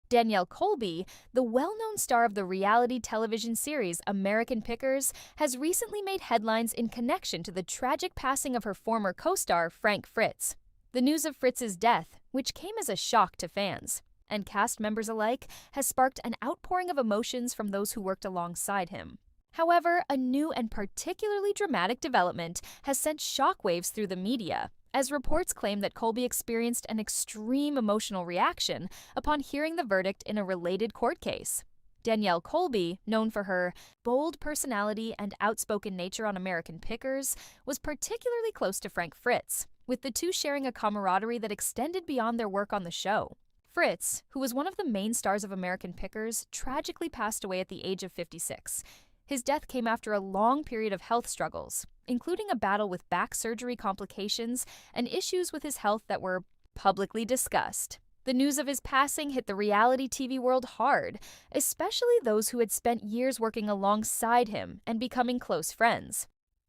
Danielle Colby, the well-known star of the reality television series American Pickers, has recently made headlines in connection to the tragic passing of her former co-star Frank Fritz. The news of Fritz's death, which came as a shock to fans and cast members alike, has sparked an outpouring of emotions from those who worked alongside him. However, a new and particularly dramatic development has sent shockwaves through the media, as reports claim that Colby experienced an extreme emotional reaction upon hearing the verdict in a related court case. Danielle Colby, known for her bold personality and outspoken nature on American Pickers, was particularly close to Frank Fritz, with the two sharing a camaraderie that extended beyond their work on the show. Fritz, who was one of the main stars of American Pickers, tragically passed away at the age of 56. His death came after a long period of health struggles, including a battle with back surgery complications and issues with his health that were publicly discussed. The news of his passing hit the reality TV world hard, especially those who had spent years working alongside him and becoming close friends.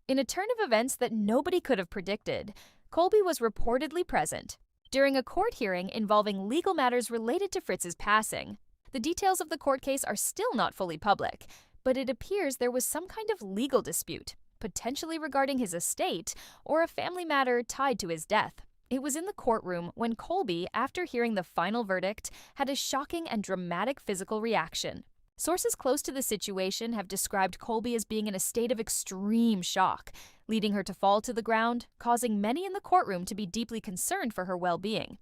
In a turn of events that nobody could have predicted, Colby was reportedly present during a court hearing involving legal matters related to Fritz's passing. The details of the court case are still not fully public, but it appears there was some kind of legal dispute, potentially regarding his estate or a family matter tied to his death. It was in the courtroom when Colby, after hearing the final verdict, had a shocking and dramatic physical reaction. Sources close to the situation have described Colby as being in a state of extreme shock, leading her to fall to the ground, causing many in the courtroom to be deeply concerned for her well-being.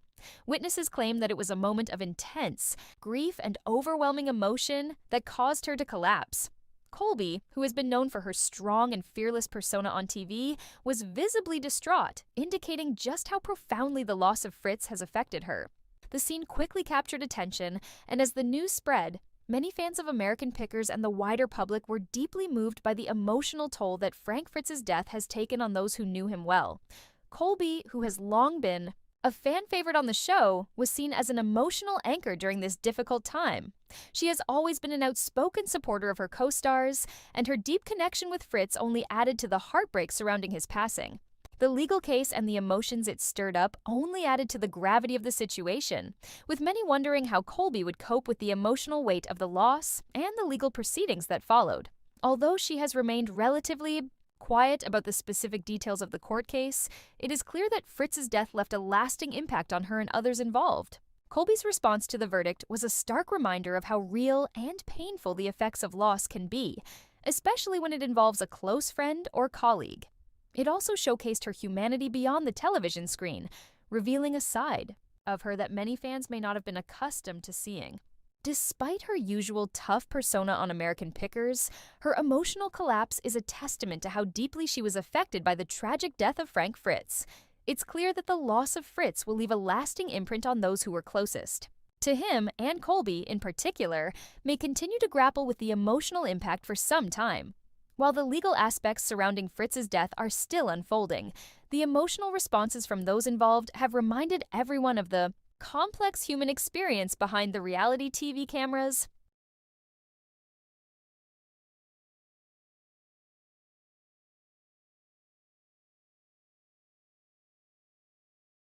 Witnesses claim that it was a moment of intense grief and overwhelming emotion that caused her to collapse. Colby, who has been known for her strong and fearless persona on TV, was visibly distraught, indicating just how profoundly the loss of Fritz has affected her. The scene quickly captured attention, and as the news spread, many fans of American Pickers and the wider public were deeply moved by the emotional toll that Frank Fritz's death has taken on those who knew him well. Colby, who has long been a fan favorite on the show, was seen as an emotional anchor during this difficult time. She has always been an outspoken supporter of her co-stars, and her deep connection with Fritz only added to the heartbreak surrounding his passing. The legal case and the emotions it stirred up only added to the gravity of the situation, with many wondering how Colby would cope with the emotional weight of the loss and the legal proceedings that followed. Although she has remained relatively quiet about the specific details of the court case, it is clear that Fritz's death left a lasting impact on her and others involved. Colby's response to the verdict was a stark reminder of how real and painful the effects of loss can be, especially when it involves a close friend or colleague. It also showcased her humanity beyond the television screen, revealing a side of her that many fans may not have been accustomed to seeing. Despite her usual tough persona on American Pickers, her emotional collapse is a testament to how deeply she was affected by the tragic death of Frank Fritz. It's clear that the loss of Fritz will leave a lasting imprint on those who were closest to him, and Colby, in particular, may continue to grapple with the emotional impact for some time. While the legal aspects surrounding Fritz's death are still unfolding, the emotional responses from those involved have reminded everyone of the complex human experience behind the reality TV cameras